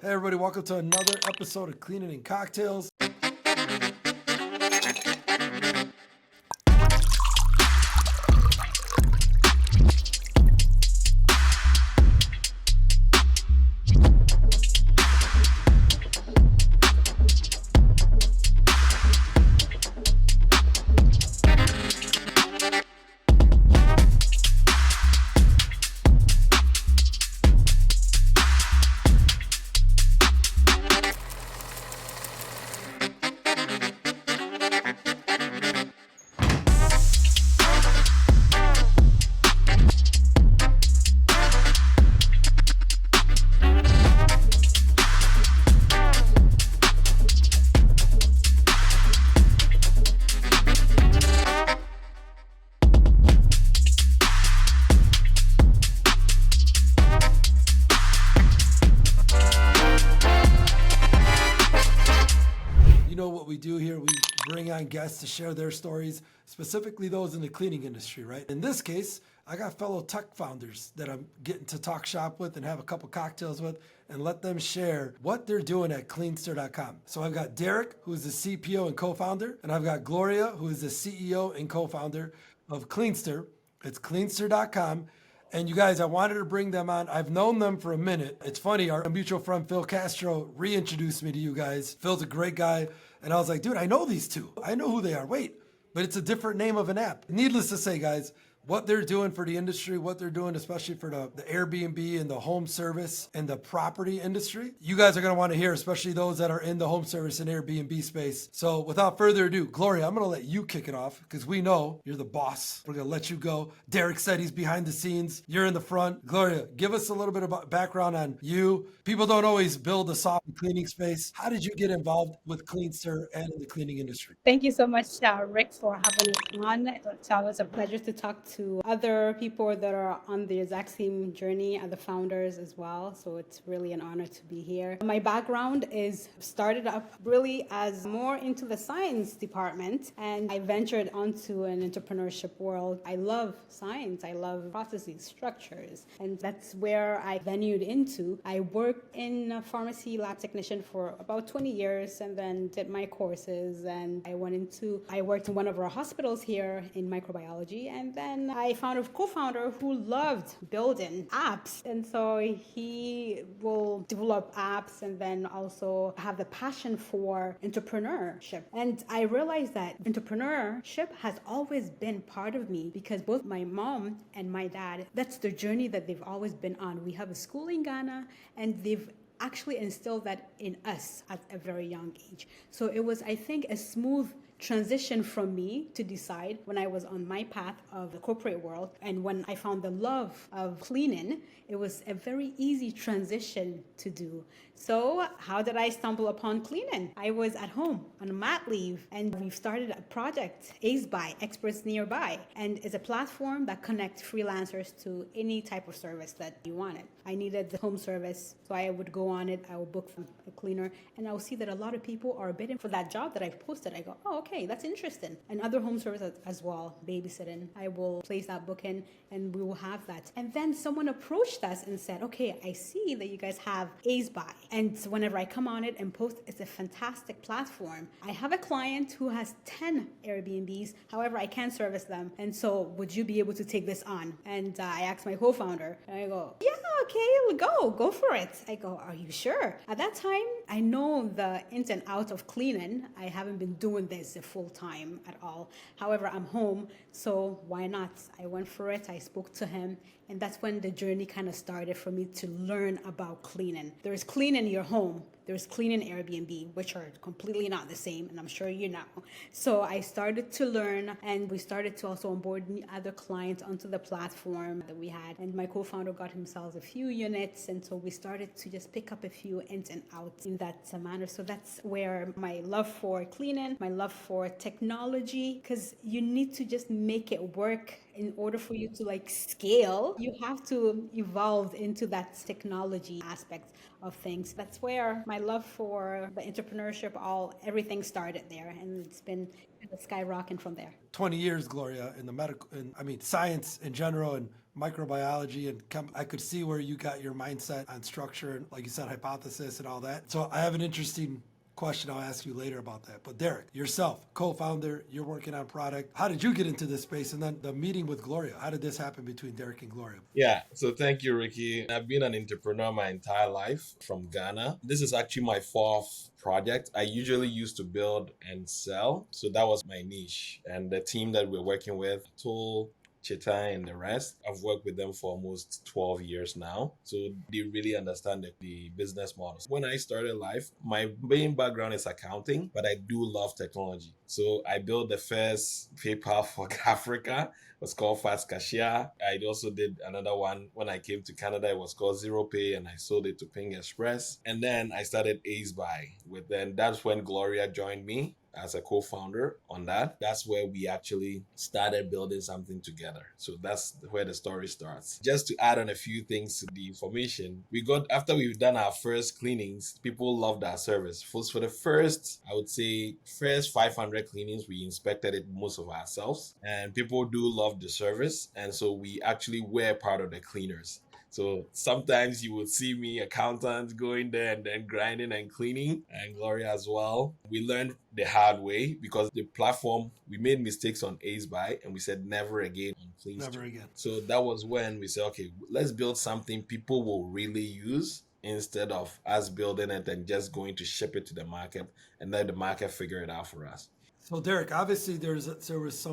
Hey everybody, welcome to another episode of Cleaning and Cocktails. You know what we do here? We bring on guests to share their stories, specifically those in the cleaning industry, right? In this case, I got fellow tech founders that I'm getting to talk shop with and have a couple cocktails with and let them share what they're doing at Cleanster.com. So I've got Derrick, who's the CPO and co-founder, and I've got Gloria, who is the CEO and co-founder of Cleanster. It's Cleanster.com. And you guys, I wanted to bring them on. I've known them for a minute. It's funny, our mutual friend Phil Castro reintroduced me to you guys. Phil's a great guy. And I was like, dude, I know these two. I know who they are. Wait, but it's a different name of an app. Needless to say, guys, what they're doing for the industry, what they're doing, especially for the Airbnb and the home service and the property industry, you guys are going to want to hear, especially those that are in the home service and Airbnb space. So without further ado, Gloria, I'm going to let you kick it off because we know you're the boss. We're going to let you go. Derrick said he's behind the scenes. You're in the front. Gloria, give us a little bit of background on you. People don't always build a soft cleaning space. How did you get involved with Cleanster and the cleaning industry? Thank you so much, Rick, for having us on. It's always a pleasure to talk to other people that are on the exact same journey, other founders as well. So it's really an honor to be here. My background is started up really as more into the science department, and I ventured onto an entrepreneurship world. I love science. I love processes, structures, and that's where I venued into. I worked in a pharmacy lab technician for about 20 years and then did my courses, and I worked in one of our hospitals here in microbiology, and then I found a co-founder who loved building apps, and so he will develop apps and then also have the passion for entrepreneurship. And I realized that entrepreneurship has always been part of me because both my mom and my dad, that's the journey that they've always been on. We have a school in Ghana, and they've actually instilled that in us at a very young age. So it was, I think, a smooth transition from me to decide when I was on my path of the corporate world, and when I found the love of cleaning, it was a very easy transition to do. So how did I stumble upon cleaning? I was at home on a mat leave, and we've started a project, AceBuy, Experts Nearby, and it's a platform that connects freelancers to any type of service that you wanted. I needed the home service, so I would go on it, I would book a cleaner, and I would see that a lot of people are bidding for that job that I've posted. I go, oh, okay, that's interesting. And other home services as well, babysitting. I will place that booking and we will have that. And then someone approached us and said, okay, I see that you guys have AceBuy. And whenever I come on it and post, it's a fantastic platform. I have a client who has 10 Airbnbs. However, I can't service them. And so would you be able to take this on? And I asked my co-founder, and I go, yeah, okay, go for it. I go, are you sure? At that time, I know the ins and outs of cleaning. I haven't been doing this full time at all. However, I'm home, so why not? I went for it. I spoke to him, and that's when the journey kind of started for me to learn about cleaning. There's cleaning your home. There's cleaning Airbnb, which are completely not the same, and I'm sure you know. So I started to learn, and we started to also onboard other clients onto the platform that we had. And my co-founder got himself a few units, and so we started to just pick up a few ins and outs in that manner. So that's where my love for cleaning, my love for technology, because you need to just make it work in order for you to like scale, you have to evolve into that technology aspect of things. That's where my love for the entrepreneurship, everything started there, and it's been skyrocketing from there. 20 years, Gloria, in the medical, and I mean, science in general and microbiology. And I could see where you got your mindset on structure and, like you said, hypothesis and all that. So I have an interesting question I'll ask you later about that. But Derrick, yourself, co-founder, you're working on product. How did you get into this space? And then the meeting with Gloria, how did this happen between Derrick and Gloria? Yeah, so thank you, Ricky. I've been an entrepreneur my entire life from Ghana. This is actually my fourth project. I usually used to build and sell. So that was my niche. And the team that we're working with, Tool, Chita, and the rest, I've worked with them for almost 12 years now. So they really understand the business models. When I started life, my main background is accounting, but I do love technology. So I built the first PayPal for Africa. It was called Fast Cashier. I also did another one when I came to Canada. It was called Zero Pay, and I sold it to Ping Express. And then I started Ace Buy. That's when Gloria joined me as a co-founder on that. That's where we actually started building something together. So that's where the story starts. Just to add on a few things to the information, after we've done our first cleanings, people loved our service. For the first 500 cleanings, we inspected it most of ourselves, and people do love the service. And so we actually were part of the cleaners. So sometimes you would see me, accountant, going there and then grinding and cleaning, and Gloria as well. We learned the hard way because the platform, we made mistakes on Ace Buy, and we said never again on Cleanster. Never again. So that was when we said, okay, let's build something people will really use instead of us building it and just going to ship it to the market and let the market figure it out for us. So Derrick, obviously there was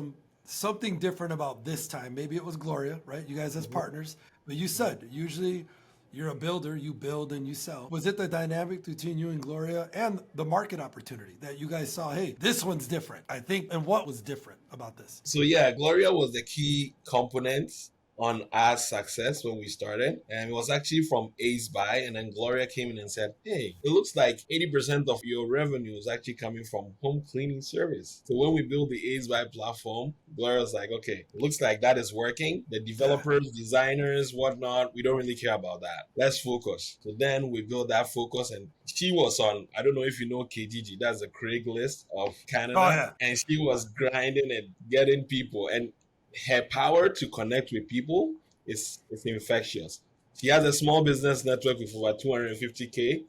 something different about this time. Maybe it was Gloria, right? You guys as partners. But you said usually you're a builder, you build and you sell. Was it the dynamic between you and Gloria and the market opportunity that you guys saw, hey, this one's different, I think, and what was different about this? So yeah, Gloria was the key component on our success when we started. And it was actually from Ace Buy. And then Gloria came in and said, hey, it looks like 80% of your revenue is actually coming from home cleaning service. So when we built the Ace Buy platform, Gloria was like, okay, it looks like that is working. The developers, designers, whatnot, we don't really care about that. Let's focus. So then we built that focus, and she was on, I don't know if you know KGG, that's the Craigslist of Canada. Oh, yeah. And she was grinding and getting people. And her power to connect with people is infectious. She has a small business network with over 250K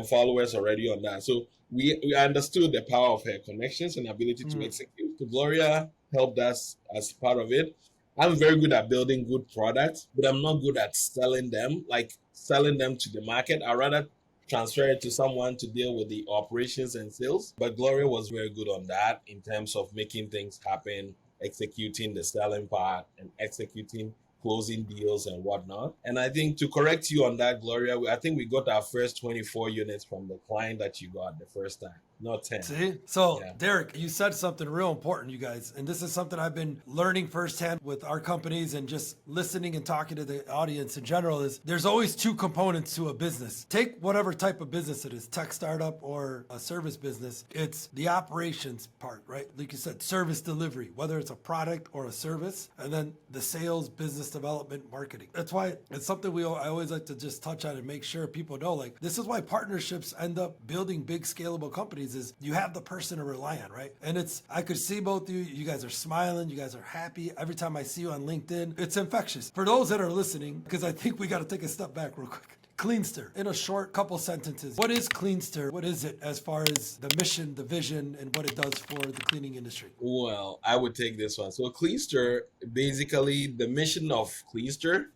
followers already on that. So we understood the power of her connections and ability to execute. So Gloria helped us as part of it. I'm very good at building good products, but I'm not good at selling them to the market. I'd rather transfer it to someone to deal with the operations and sales. But Gloria was very good on that in terms of making things happen, executing the selling part and executing closing deals and whatnot. And I think to correct you on that, Gloria, I think we got our first 24 units from the client that you got the first time, not 10. See? So, yeah. Derrick, you said something real important, you guys. And this is something I've been learning firsthand with our companies and just listening and talking to the audience in general is there's always two components to a business. Take whatever type of business it is, tech startup or a service business. It's the operations part, right? Like you said, service delivery, whether it's a product or a service, and then the sales, business development, marketing. That's why it's something I always like to just touch on and make sure people know, like, this is why partnerships end up building big scalable companies is you have the person to rely on, right? And I could see both of you guys are smiling, you guys are happy. Every time I see you on LinkedIn, it's infectious. For those that are listening, because I think we got to take a step back real quick. Cleanster, in a short couple sentences. What is Cleanster? What is it as far as the mission, the vision, and what it does for the cleaning industry? Well, I would take this one. So Cleanster, basically the mission of Cleanster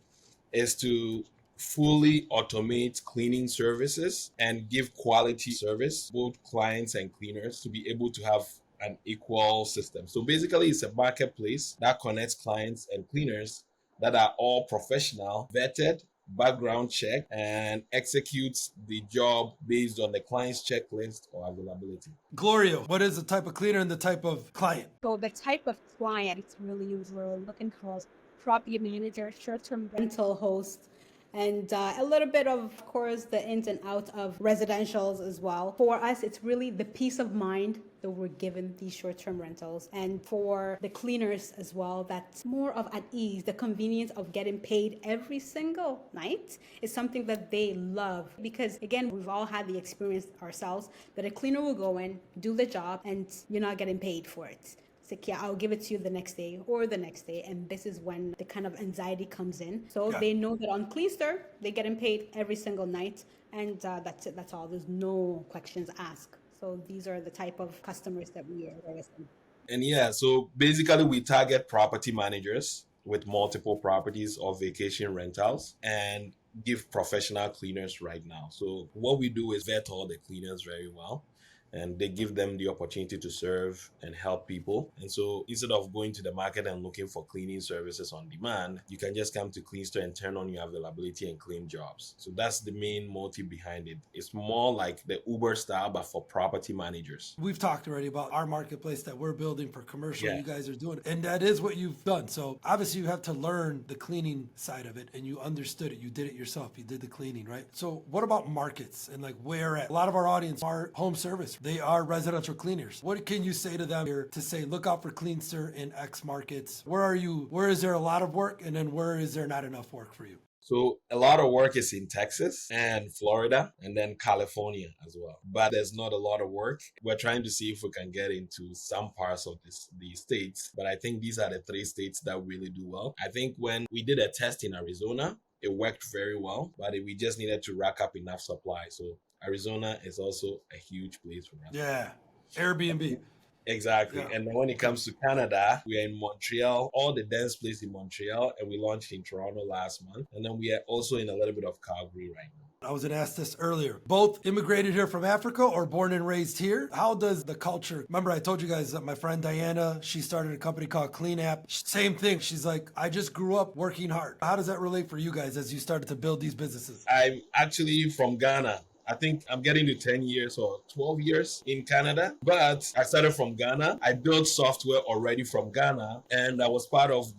is to fully automate cleaning services and give quality service, both clients and cleaners, to be able to have an equal system. So basically it's a marketplace that connects clients and cleaners that are all professional, vetted, background check, and executes the job based on the client's checklist or availability. Gloria, what is the type of cleaner and the type of client? So the type of client really we're looking for property manager, short-term rental host, and a little bit of course, the ins and outs of residentials as well. For us, it's really the peace of mind that were given these short-term rentals. And for the cleaners as well, that's more of at ease. The convenience of getting paid every single night is something that they love, because again, we've all had the experience ourselves that a cleaner will go in, do the job, and you're not getting paid for it. It's like, yeah, I'll give it to you the next day or the next day. And this is when the kind of anxiety comes in. So they know that on Cleanster, they're getting paid every single night. And that's it. That's all. There's no questions asked. So these are the type of customers that we are servicing. And yeah, so basically we target property managers with multiple properties or vacation rentals and give professional cleaners right now. So what we do is vet all the cleaners very well, and they give them the opportunity to serve and help people. And so instead of going to the market and looking for cleaning services on demand, you can just come to Cleanster and turn on your availability and claim jobs. So that's the main motive behind it. It's more like the Uber style, but for property managers. We've talked already about our marketplace that we're building for commercial. Yeah. You guys are doing it. And that is what you've done. So obviously you have to learn the cleaning side of it, and you understood it. You did it yourself. You did the cleaning, right? So what about markets and like where at? A lot of our audience are home service. They are residential cleaners. What can you say to them here to say, look out for Cleanster in X markets? Where are you? Where is there a lot of work? And then where is there not enough work for you? So a lot of work is in Texas and Florida and then California as well. But there's not a lot of work. We're trying to see if we can get into some parts of these states. But I think these are the 3 states that really do well. I think when we did a test in Arizona, it worked very well, but we just needed to rack up enough supply. So Arizona is also a huge place for us. Yeah. Airbnb. Exactly. Yeah. And then when it comes to Canada, we are in Montreal, all the dense place in Montreal, and we launched in Toronto last month. And then we are also in a little bit of Calgary right now. I was going to ask this earlier. Both immigrated here from Africa or born and raised here? How does the culture, remember I told you guys that my friend Diana, she started a company called Clean App. Same thing. She's like, I just grew up working hard. How does that relate for you guys as you started to build these businesses? I'm actually from Ghana. I think I'm getting to 10 years or 12 years in Canada, but I started from Ghana. I built software already from Ghana, and I was part of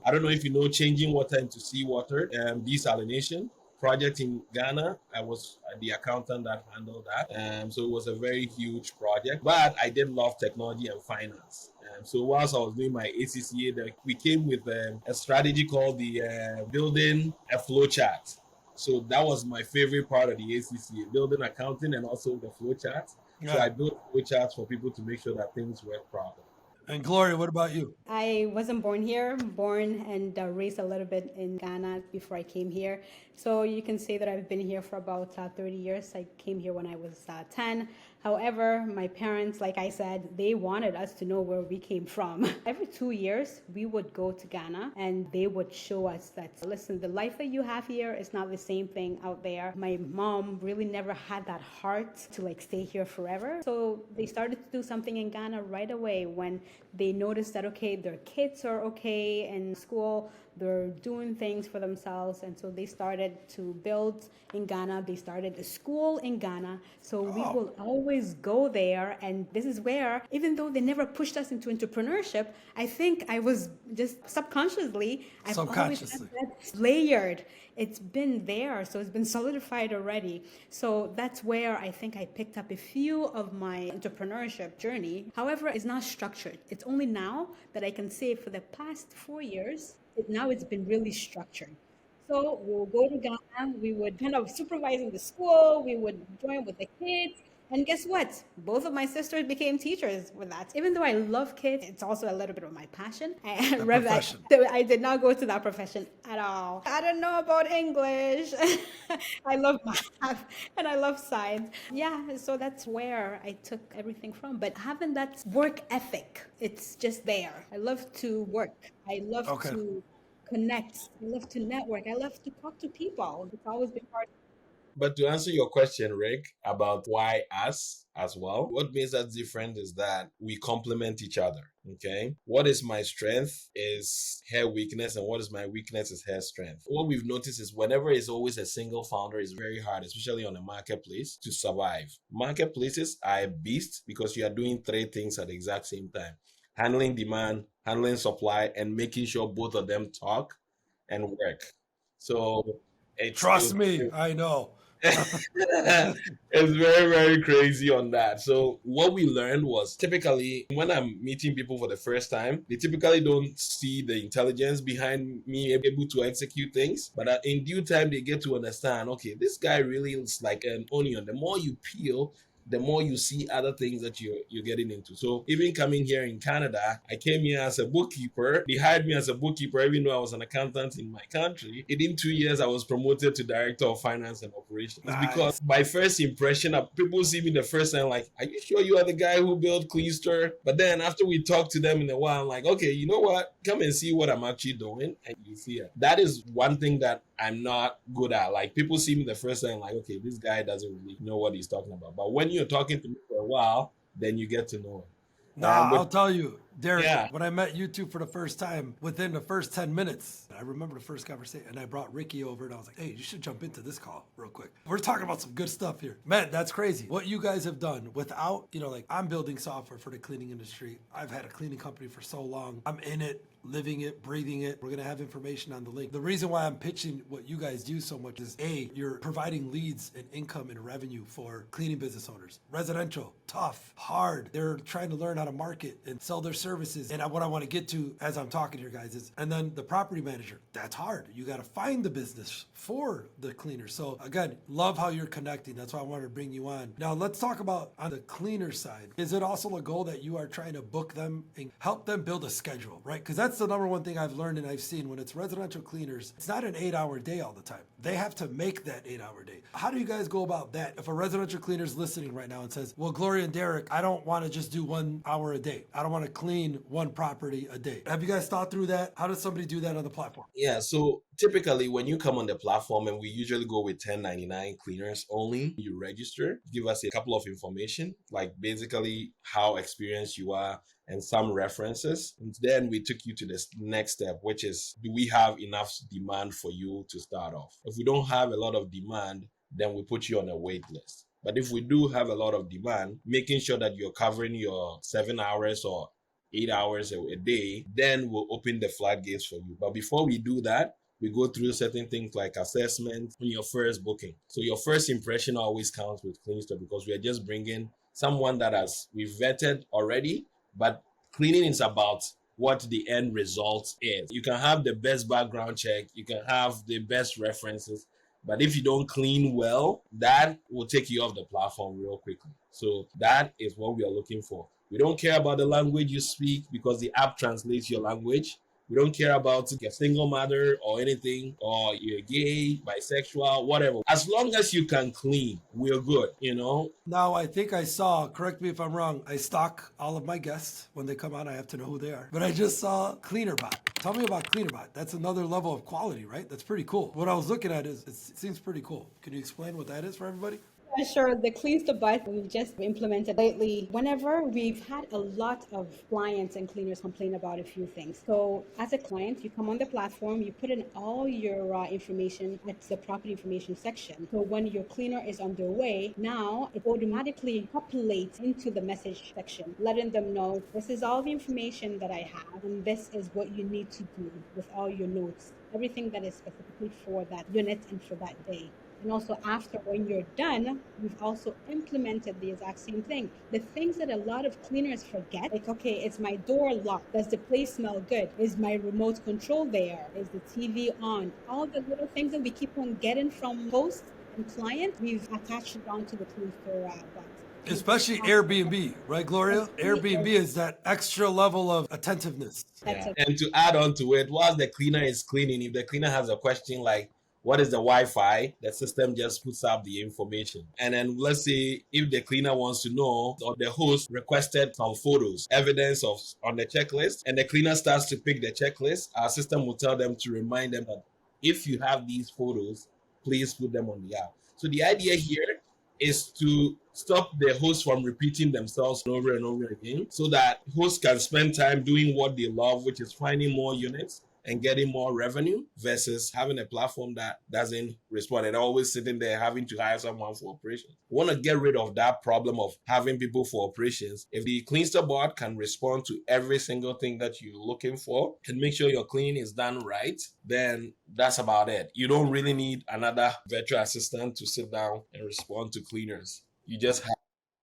I don't know if you know, changing water into seawater and desalination project in Ghana. I was the accountant that handled that. So it was a very huge project, but I did love technology and finance. So whilst I was doing my ACCA, we came with a strategy called the building a flow chart. So that was my favorite part of the ACCA, building accounting and also the flow charts. Yeah. So I built flow charts for people to make sure that things work properly. And Gloria, what about you? I wasn't born here, born and raised a little bit in Ghana before I came here. So you can say that I've been here for about 30 years. I came here when I was 10. However, my parents, like I said, they wanted us to know where we came from. Every 2 years, we would go to Ghana and they would show us that, listen, the life that you have here is not the same thing out there. My mom really never had that heart to like stay here forever. So they started to do something in Ghana right away when they noticed that, okay, their kids are okay in school, they're doing things for themselves. And so they started to build in Ghana. They started a school in Ghana. So we will always go there. And this is where, even though they never pushed us into entrepreneurship, I think I was just subconsciously, I've always had that layered. It's been there. So it's been solidified already. So that's where I think I picked up a few of my entrepreneurship journey. However, it's not structured. It's only now that I can say for the past 4 years, now it's been really structured. So we'll go to Ghana, we would kind of supervise in the school, we would join with the kids. And guess what? Both of my sisters became teachers with that. Even though I love kids, it's also a little bit of my passion. I did not go to that profession at all. I don't know about English. I love math and I love science. Yeah, so that's where I took everything from. But having that work ethic, it's just there. I love to work. I love to connect. I love to network. I love to talk to people. It's always been part of. But to answer your question, Rick, about why us as well, what makes us different is that we complement each other. Okay. What is my strength is her weakness, and what is my weakness is her strength. What we've noticed is whenever it's always a single founder, it's very hard, especially on a marketplace, to survive. Marketplaces are a beast because you are doing 3 things at the exact same time: handling demand, handling supply, and making sure both of them talk and work. So trust me, I know. It's very, very crazy on that. So what we learned was typically when I'm meeting people for the first time, they typically don't see the intelligence behind me able to execute things. But in due time, they get to understand, okay, this guy really is like an onion. The more you peel, the more you see other things that you're getting into. So even coming here in Canada, I came here as a bookkeeper. They hired me as a bookkeeper, even though I was an accountant in my country. Within 2 years, I was promoted to director of finance and operations. It's because my first impression of people see me the first time, like, are you sure you are the guy who built Cleanster? But then after we talk to them in a while, I'm like, okay, you know what? Come and see what I'm actually doing, and you see it. That is one thing that I'm not good at. Like people see me the first time, like, okay, this guy doesn't really know what he's talking about. But when you're talking to me for a while, then you get to know it. I'll tell you, Derrick, Yeah. when I met you two for the first time, within the first 10 minutes, I remember the first conversation, and I brought Ricky over, and I was like, hey, you should jump into this call real quick. We're talking about some good stuff here. Man, that's crazy. What you guys have done without, like I'm building software for the cleaning industry. I've had a cleaning company for so long. I'm in it, living it, breathing it. We're going to have information on the link. The reason why I'm pitching what you guys do so much is A, you're providing leads and income and revenue for cleaning business owners. Residential, tough, hard. They're trying to learn how to market and sell their services. And what I want to get to as I'm talking here, guys, is, and then the property manager, that's hard. You got to find the business for the cleaner. So again, love how you're connecting. That's why I wanted to bring you on. Now let's talk about on the cleaner side. Is it also a goal that you are trying to book them and help them build a schedule, right? Because that's the number one thing I've learned and I've seen when it's residential cleaners, it's not an 8-hour day all the time. They have to make that 8-hour day. How do you guys go about that? If a residential cleaner is listening right now and says, well, Gloria and Derrick, I don't want to just do 1 hour a day. I don't want to clean one property a day. Have you guys thought through that? How does somebody do that on the platform? Yeah, so typically when you come on the platform, and we usually go with 1099 cleaners only, you register, give us a couple of information, like basically how experienced you are and some references. And then we took you to the next step, which is, do we have enough demand for you to start off? If we don't have a lot of demand, then we put you on a wait list. But if we do have a lot of demand, making sure that you're covering your 7 hours or 8 hours a day, then we'll open the floodgates for you. But before we do that, we go through certain things like assessment in your first booking. So your first impression always counts with Cleanster, because we are just bringing someone that we've vetted already, but cleaning is about what the end result is. You can have the best background check, you can have the best references, but if you don't clean well, that will take you off the platform real quickly. So that is what we are looking for. We don't care about the language you speak, because the app translates your language. We don't care about if you're a single mother or anything, or you're gay, bisexual, whatever. As long as you can clean, we're good, Now, I think I saw, correct me if I'm wrong, I stalk all of my guests. When they come on, I have to know who they are. But I just saw Cleaner Bot. Tell me about Cleaner Bot. That's another level of quality, right? That's pretty cool. What I was looking at is, it seems pretty cool. Can you explain what that is for everybody? Sure. The Cleanster Bot we've just implemented lately. Whenever we've had a lot of clients and cleaners complain about a few things. So as a client, you come on the platform, you put in all your information at the property information section. So when your cleaner is on their way, now it automatically populates into the message section, letting them know this is all the information that I have, and this is what you need to do with all your notes, everything that is specifically for that unit and for that day. And also after, when you're done, we've also implemented the exact same thing. The things that a lot of cleaners forget, like, okay, is my door locked? Does the place smell good? Is my remote control there? Is the TV on? All the little things that we keep on getting from hosts and clients, we've attached it onto the Cleanster Bot. Especially Airbnb, right, Gloria? Airbnb is that extra level of attentiveness. Yeah. And to add on to it, whilst the cleaner is cleaning, if the cleaner has a question like, what is the Wi-Fi? The system just puts up the information. And then let's say if the cleaner wants to know, or the host requested some photos, evidence on the checklist, and the cleaner starts to pick the checklist, our system will tell them to remind them that if you have these photos, please put them on the app. So the idea here is to stop the hosts from repeating themselves over and over again, so that hosts can spend time doing what they love, which is finding more units and getting more revenue versus having a platform that doesn't respond and always sitting there having to hire someone for operations. We want to get rid of that problem of having people for operations. If the Cleanster Bot can respond to every single thing that you're looking for and make sure your cleaning is done right, then that's about it. You don't really need another virtual assistant to sit down and respond to cleaners. You just have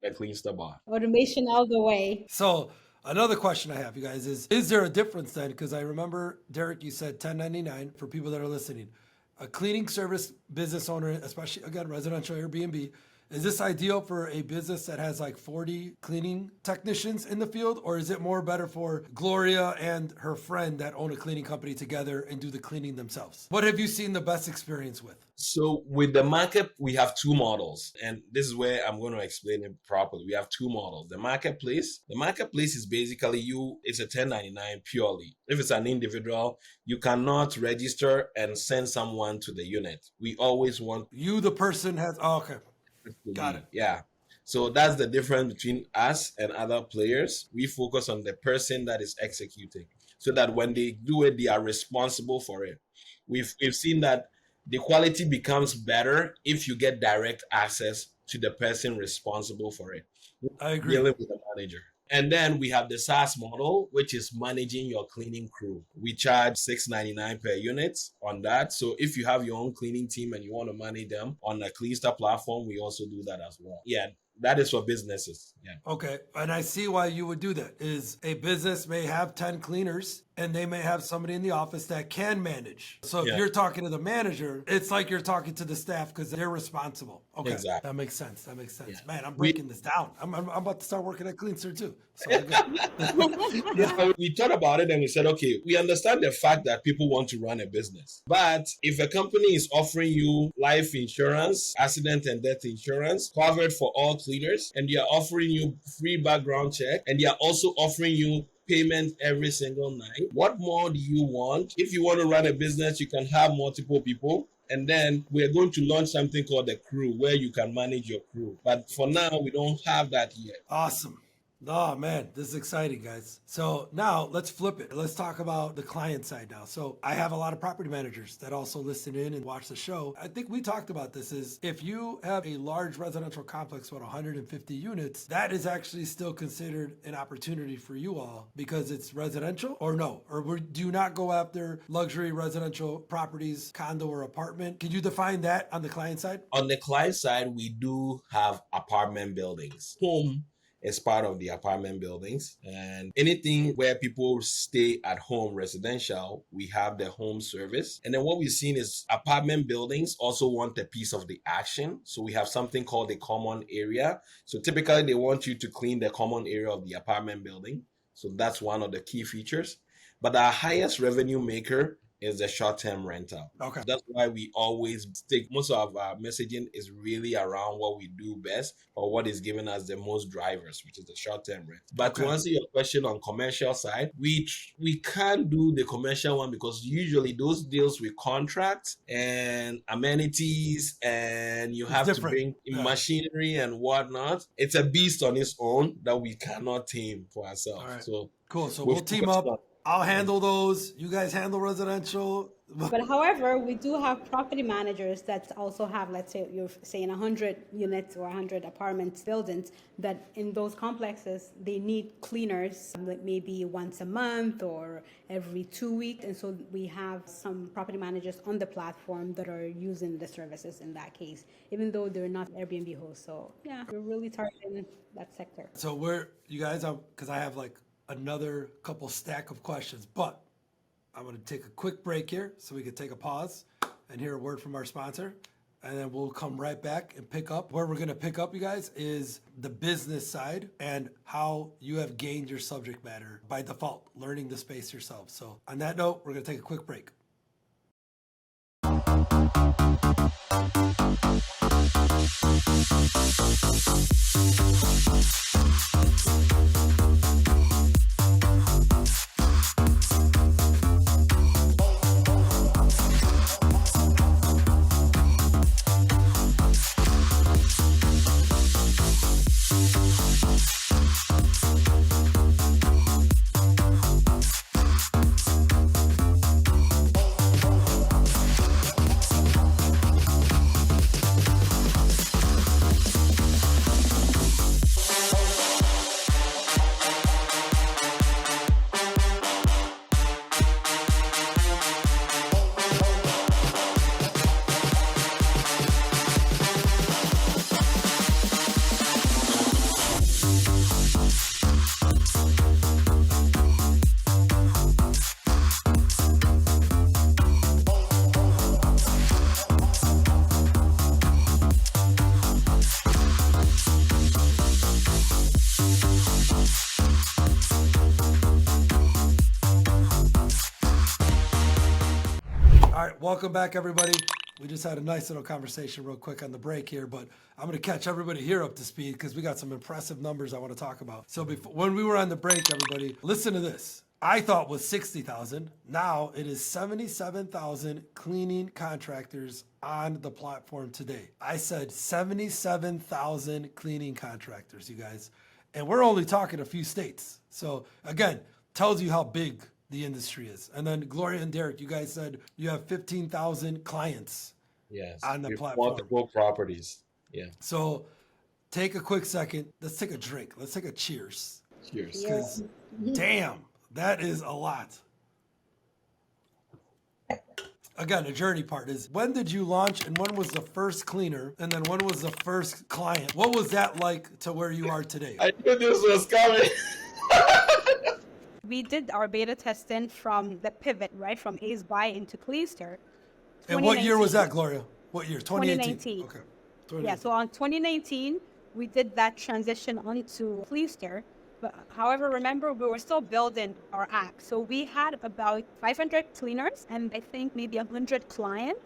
a Cleanster Bot. Automation all the way. So another question I have, you guys, is there a difference then? Because I remember, Derrick, you said 1099 for people that are listening. A cleaning service business owner, especially, again, residential Airbnb, is this ideal for a business that has like 40 cleaning technicians in the field? Or is it more better for Gloria and her friend that own a cleaning company together and do the cleaning themselves? What have you seen the best experience with? So with the market, we have two models, and this is where I'm going to explain it properly. We have two models. The marketplace is basically it's a 1099 purely. If it's an individual, you cannot register and send someone to the unit. We always want You, the person, has, oh, okay. Got it. Yeah. So that's the difference between us and other players. We focus on the person that is executing so that when they do it, they are responsible for it. We've seen that the quality becomes better if you get direct access to the person responsible for it. I agree. Dealing with the manager. And then we have the SaaS model, which is managing your cleaning crew. We charge $6.99 per unit on that. So if you have your own cleaning team and you want to manage them on the Cleanster platform, we also do that as well. Yeah, that is for businesses. Yeah. Okay. And I see why you would do that. Is a business may have 10 cleaners and they may have somebody in the office that can manage. So if you're talking to the manager, it's like you're talking to the staff because they're responsible. Okay. Exactly. That makes sense. Yeah. Man, I'm breaking this down. I'm about to start working at Cleanster too. So We thought about it and we said, okay, we understand the fact that people want to run a business. But if a company is offering you life insurance, accident and death insurance covered for all cleaners, and they are offering you free background check, and they are also offering you payment every single night, what more do you want? If you want to run a business, you can have multiple people. And then we're going to launch something called the crew, where you can manage your crew. But for now, we don't have that yet. Awesome. Oh man, this is exciting, guys. So now let's flip it. Let's talk about the client side now. So I have a lot of property managers that also listen in and watch the show. I think we talked about this is if you have a large residential complex with 150 units, that is actually still considered an opportunity for you all because it's residential or no? Or do you not go after luxury residential properties, condo or apartment? Can you define that on the client side? On the client side, we do have apartment buildings. Home is part of the apartment buildings, and anything where people stay at home residential, we have the home service. And then what we've seen is apartment buildings also want a piece of the action. So we have something called the common area. So typically they want you to clean the common area of the apartment building. So that's one of the key features. But our highest revenue maker is the short-term rental. Okay. That's why we always stick, most of our messaging is really around what we do best or what is giving us the most drivers, which is the short-term rent. But to answer your question on commercial side, we can't do the commercial one because usually those deals with contracts and amenities and you have to bring machinery and whatnot. It's a beast on its own that we cannot tame for ourselves. All right. So cool. So we'll team up. I'll handle those. You guys handle residential. But however, we do have property managers that also have, let's say, you're saying 100 units or 100 apartment buildings that in those complexes, they need cleaners maybe once a month or every 2 weeks. And so we have some property managers on the platform that are using the services in that case, even though they're not Airbnb hosts. So yeah, we're really targeting that sector. So you guys, because I have like another couple stack of questions, but I'm going to take a quick break here so we can take a pause and hear a word from our sponsor. And then we'll come right back and pick up. Where we're going to pick up, you guys, is the business side and how you have gained your subject matter by default, learning the space yourself. So on that note, we're going to take a quick break. right, welcome back, everybody. We just had a nice little conversation real quick on the break here, but I'm going to catch everybody here up to speed because we got some impressive numbers I want to talk about. So when we were on the break, everybody, listen to this. I thought was 60,000. Now it is 77,000 cleaning contractors on the platform today. I said 77,000 cleaning contractors, you guys. And we're only talking a few states. So again, tells you how big the industry is. And then Gloria and Derrick, you guys said you have 15,000 clients on the platform. Multiple properties. Yeah. So take a quick second. Let's take a drink. Let's take a cheers. Cheers. Because damn, that is a lot. Again, the journey part is, when did you launch and when was the first cleaner? And then when was the first client? What was that like to where you are today? I knew this was coming. We did our beta testing from the pivot, right, from Ace Buy into Cleanster. And what year was that, Gloria? What year? 2019. Okay. Yeah, so on 2019, we did that transition onto Cleanster. But however, remember, we were still building our app. So we had about 500 cleaners and I think maybe 100 clients.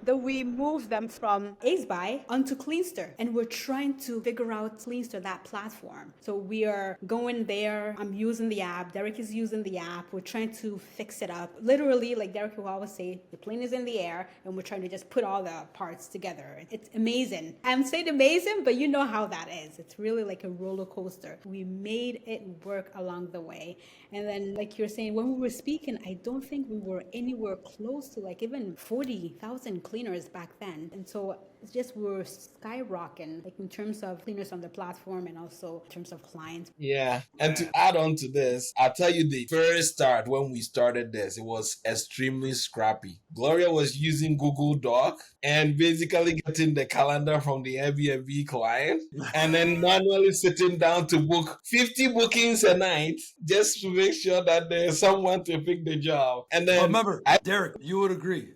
That we moved them from Ace Buy onto Cleanster, and we're trying to figure out Cleanster, that platform. So we are going there. I'm using the app. Derrick is using the app. We're trying to fix it up. Literally, like Derrick will always say, the plane is in the air, and we're trying to just put all the parts together. It's amazing. I'm saying amazing, but you know how that is. It's really like a roller coaster. We made it work along the way. And then, like you're saying, when we were speaking, I don't think we were anywhere close to like even 40,000 cleaners back then. And so it's just we're skyrocketing, like in terms of cleaners on the platform and also in terms of clients. Yeah. And to add on to this, I'll tell you the first start when we started this, it was extremely scrappy. Gloria was using Google Doc and basically getting the calendar from the Airbnb client and then manually sitting down to book 50 bookings a night just to make sure that there's someone to pick the job. And then But remember, Derrick, you would agree,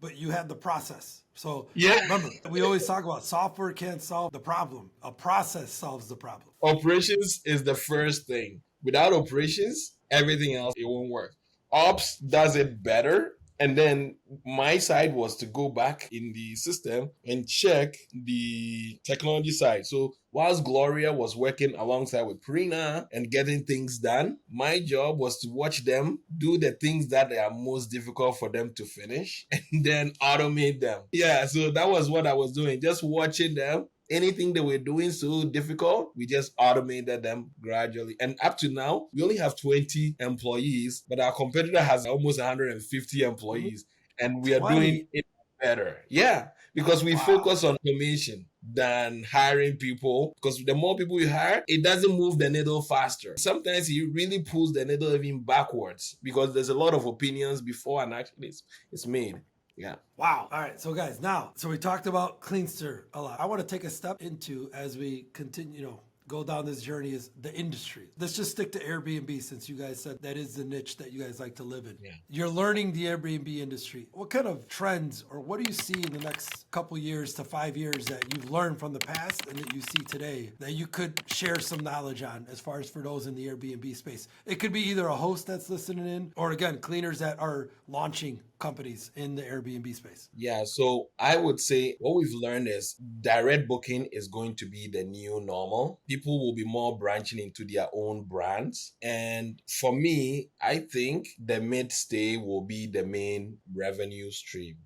but you had the process. So Yeah. remember, we always talk about software can't solve the problem. A process solves the problem. operations is the first thing. Without operations, everything else, it won't work. Ops does it better. And then my side was to go back in the system and check the technology side. So whilst Gloria was working alongside with Prina and getting things done, my job was to watch them do the things that are most difficult for them to finish and then automate them. Yeah, so that was what I was doing, just watching them. Anything they were doing so difficult, we just automated them gradually. And up to now, we only have 20 employees, but our competitor has almost 150 employees. And we are 20? doing it better. Yeah, because we focus on automation than hiring people. Because the more people you hire, it doesn't move the needle faster. Sometimes it really pulls the needle even backwards because there's a lot of opinions before an action is made. Yeah. Wow. All right. So guys, so we talked about Cleanster a lot. I want to take a step into, as we continue, go down this journey, is the industry. Let's just stick to Airbnb, since you guys said that is the niche that you guys like to live in. Yeah. You're learning the Airbnb industry. What kind of trends, or what do you see in the next couple years to 5 years that you've learned from the past and that you see today that you could share some knowledge on, as far as for those in the Airbnb space? It could be either a host that's listening in, or again, cleaners that are launching companies in the Airbnb space. Yeah, so I would say what we've learned is direct booking is going to be the new normal. People will be more branching into their own brands. And for me, I think the mid-stay will be the main revenue stream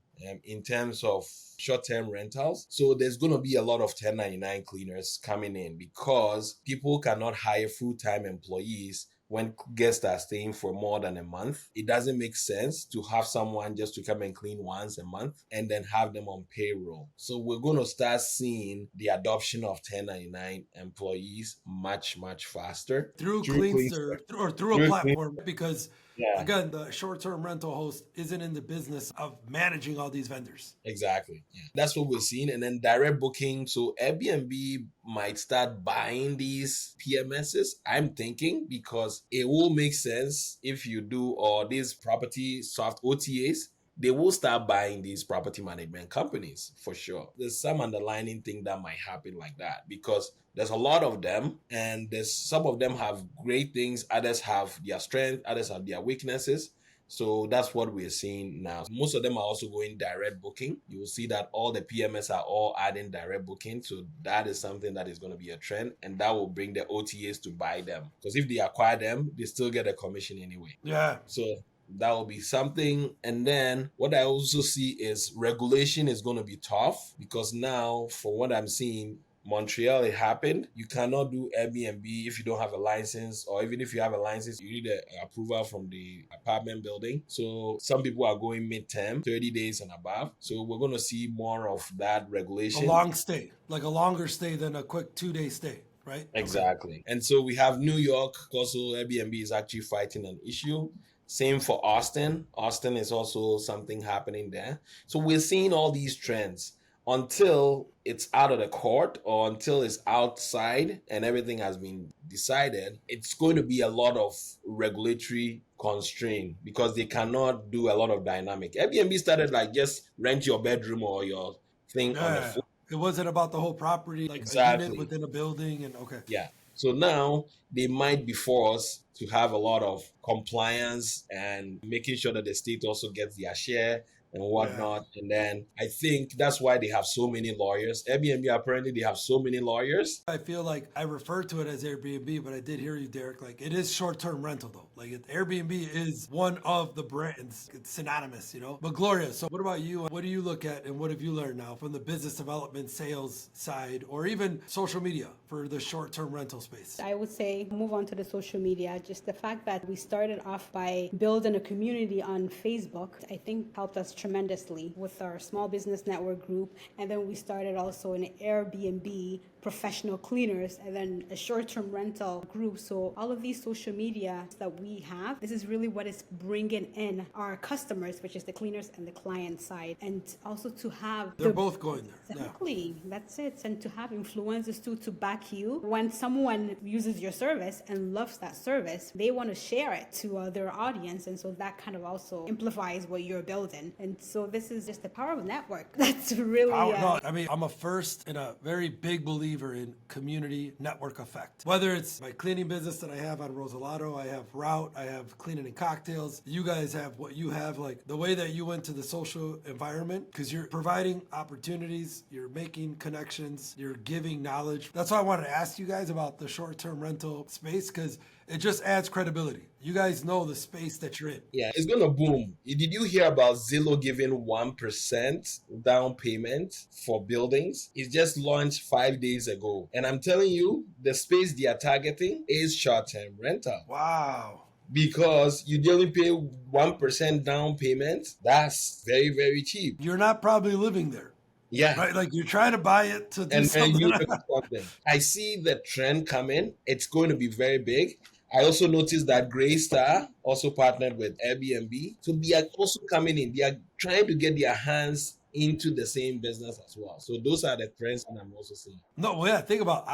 in terms of short-term rentals. So there's going to be a lot of 1099 cleaners coming in because people cannot hire full-time employees when guests are staying for more than a month. It doesn't make sense to have someone just to come and clean once a month and then have them on payroll. So we're going to start seeing the adoption of 1099 employees much, much faster. Through Cleanster, or through a platform, because Yeah. again, the short-term rental host isn't in the business of managing all these vendors. Exactly. Yeah. That's what we're seeing. And then direct booking. So Airbnb might start buying these PMSs, I'm thinking, because it will make sense if you do, or these property soft OTAs, they will start buying these property management companies for sure. There's some underlying thing that might happen like that because there's a lot of them, and there's some of them have great things, others have their strength, others have their weaknesses. So that's what we're seeing now. Most of them are also going direct booking. You will see that all the PMS are all adding direct booking. So that is something that is going to be a trend, and that will bring the OTAs to buy them. Because if they acquire them, they still get a commission anyway. Yeah. So that will be something. And then what I also see is regulation is going to be tough, because now, for what I'm seeing, Montreal, it happened. You cannot do Airbnb if you don't have a license, or even if you have a license, you need an approval from the apartment building. So some people are going midterm, 30 days and above. So we're going to see more of that A regulation. long stay, like a longer stay than a quick 2-day stay, right? Exactly. And so we have New York. Also, Airbnb is actually fighting an issue. Same for Austin. Austin is also something happening there. So we're seeing all these trends until it's out of the court, or until it's outside and everything has been decided. It's going to be a lot of regulatory constraint, because they cannot do a lot of dynamic. Airbnb started like just rent your bedroom or your thing on the Yeah. floor. It wasn't about the whole property, like a Exactly. unit within a building, and okay. Yeah. So now they might be forced to have a lot of compliance and making sure that the state also gets their share and whatnot. And then I think that's why they have so many lawyers. Airbnb, apparently they have so many lawyers. I feel like I refer to it as Airbnb, but I did hear you, Derek. Like, it is short-term rental, though. Like, Airbnb is one of the brands. It's synonymous, you know? But Gloria, so what about you? What do you look at, and what have you learned now from the business development sales side, or even social media for the short-term rental space? I would say move on to the social media. Just the fact that we started off by building a community on Facebook, I think helped us tremendously with our small business network group. And then we started also an Airbnb professional cleaners, and then a short-term rental group. So all of these social media that we have, this is really what is bringing in our customers, which is the cleaners and the client side. And also to have They're both going there. Yeah. Exactly, that's it. And to have influencers too to back you. When someone uses your service and loves that service, they want to share it to their audience. And so that kind of also amplifies what you're building. And so this is just the power of a network. That's really... No, I mean, I'm a first and a very big believer in community network effect. Whether it's my cleaning business that I have on Rosalato, I have Route, I have Cleaning and Cocktails. You guys have what you have, like the way that you went to the social environment, because you're providing opportunities, you're making connections, you're giving knowledge. That's why I wanted to ask you guys about the short-term rental space, because it just adds credibility. You guys know the space that you're in. Yeah, it's going to boom. Did you hear about Zillow giving 1% down payment for buildings? It just launched 5 days ago. And I'm telling you, the space they are targeting is short-term rental. Wow. Because you only pay 1% down payment. That's very, very cheap. You're not probably living there. Yeah. Right? Like, you're trying to buy it to do And something. you look at something. I see the trend coming. It's going to be very big. I also noticed that Greystar also partnered with Airbnb. So they are also coming in. They are trying to get their hands into the same business as well. So those are the trends that I'm also seeing. No, well, yeah, think about,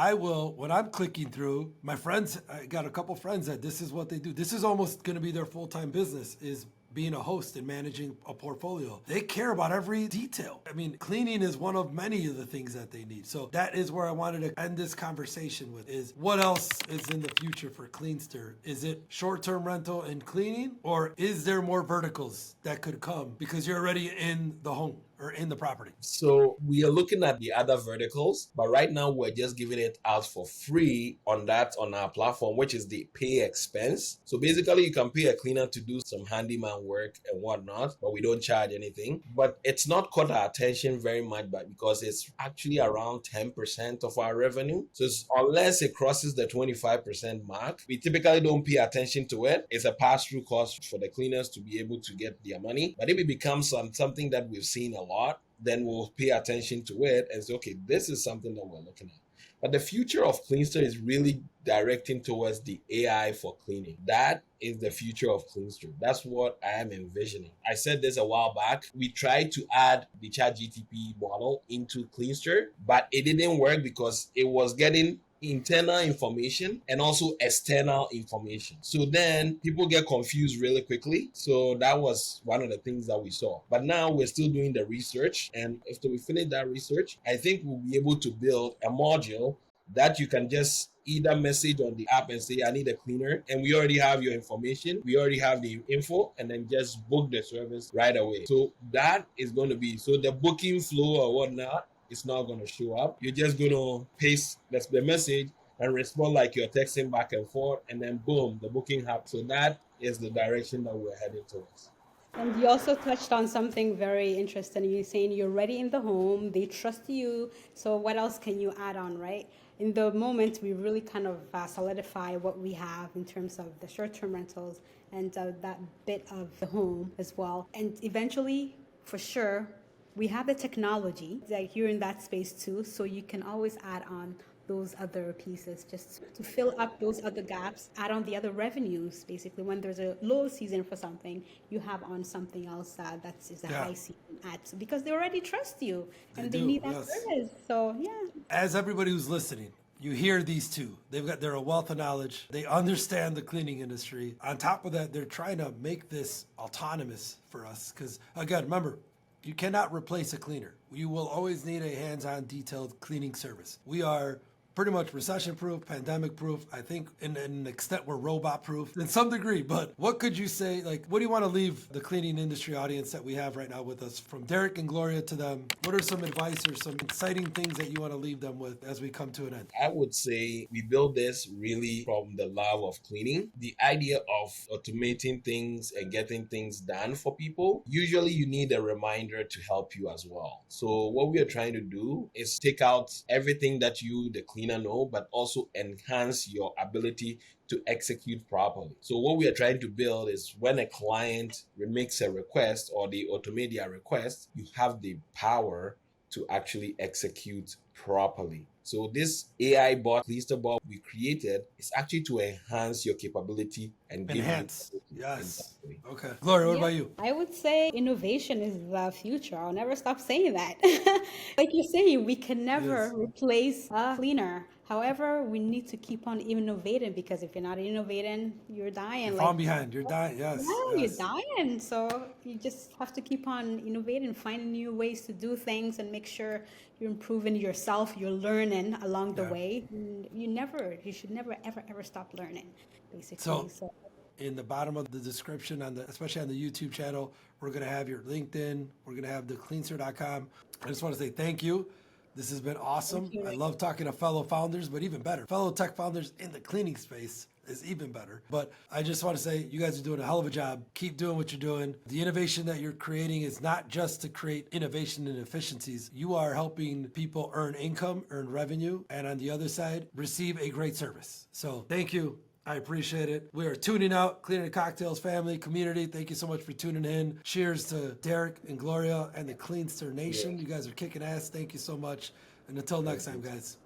when I'm clicking through, my friends, I got a couple friends that this is what they do. This is almost going to be their full-time business, is being a host and managing a portfolio. They care about every detail. I mean, cleaning is one of many of the things that they need. So that is where I wanted to end this conversation with, is what else is in the future for Cleanster? Is it short-term rental and cleaning, or is there more verticals that could come because you're already in the home or in the property? So we are looking at the other verticals, but right now we're just giving it out for free on our platform, which is the pay expense. So basically you can pay a cleaner to do some handyman work and whatnot, but we don't charge anything. But it's not caught our attention very much, but because it's actually around 10% of our revenue. So unless it crosses the 25% mark, we typically don't pay attention to it. It's a pass-through cost for the cleaners to be able to get their money. But if it becomes something that we've seen a lot, then we'll pay attention to it and say, okay, this is something that we're looking at. But the future of Cleanster is really directing towards the AI for cleaning. That is the future of Cleanster. That's what I am envisioning. I said this a while back. We tried to add the ChatGPT model into Cleanster, but it didn't work because it was getting internal information and also external information. So then people get confused really quickly. So that was one of the things that we saw. But now we're still doing the research. And after we finish that research, I think we'll be able to build a module that you can just either message on the app and say, I need a cleaner. And we already have your information. We already have the info, and then just book the service right away. So that is going to be, so the booking flow or whatnot, it's not going to show up. You're just going to paste the message and respond like you're texting back and forth, and then boom, the booking happens. So that is the direction that we're heading towards. And you also touched on something very interesting. You're saying you're ready in the home, they trust you. So what else can you add on, right? In the moment, we really kind of solidify what we have in terms of the short-term rentals and that bit of the home as well. And eventually, for sure, we have the technology, like you're in that space too, so you can always add on those other pieces just to fill up those other gaps, add on the other revenues. Basically, when there's a low season for something, you have on something else that's a high season add to, because they already trust you and they need that service. So yeah. As everybody who's listening, you hear these two. They're a wealth of knowledge. They understand the cleaning industry. On top of that, they're trying to make this autonomous for us. Because again, remember, you cannot replace a cleaner. You will always need a hands-on detailed cleaning service. We are pretty much recession-proof, pandemic-proof. I think in an extent we're robot-proof in some degree. But what could you say, like, what do you want to leave the cleaning industry audience that we have right now with us, from Derrick and Gloria to them? What are some advice or some exciting things that you want to leave them with as we come to an end? I would say we build this really from the love of cleaning. The idea of automating things and getting things done for people, usually you need a reminder to help you as well. So what we are trying to do is take out everything that you, the cleaner, know, but also enhance your ability to execute properly. So what we are trying to build is when a client makes a request or they automate their request, you have the power to actually execute properly. So this AI bot, Cleanster Bot we created, is actually to enhance your capability and give Enhance. you Yes. exactly. Okay. Gloria, what about you? I would say innovation is the future. I'll never stop saying that. Like you're saying, we can never replace a cleaner. However, we need to keep on innovating, because if you're not innovating, you're dying. You're falling behind. You're dying. Yes. Yeah, Yes. you're dying. So you just have to keep on innovating, finding new ways to do things, and make sure you're improving yourself. You're learning along the way. And you should never, ever, ever stop learning, basically. So in the bottom of the description, especially on the YouTube channel, we're going to have your LinkedIn. We're going to have the cleanster.com. I just want to say thank you. This has been awesome. I love talking to fellow founders, but even better, fellow tech founders in the cleaning space is even better. But I just want to say you guys are doing a hell of a job. Keep doing what you're doing. The innovation that you're creating is not just to create innovation and efficiencies. You are helping people earn income, earn revenue, and on the other side, receive a great service. So thank you. I appreciate it. We are tuning out, Cleaning and Cocktails family, community. Thank you so much for tuning in. Cheers to Derrick and Gloria and the Cleanster Nation. You guys are kicking ass. Thank you so much. And until next time, guys.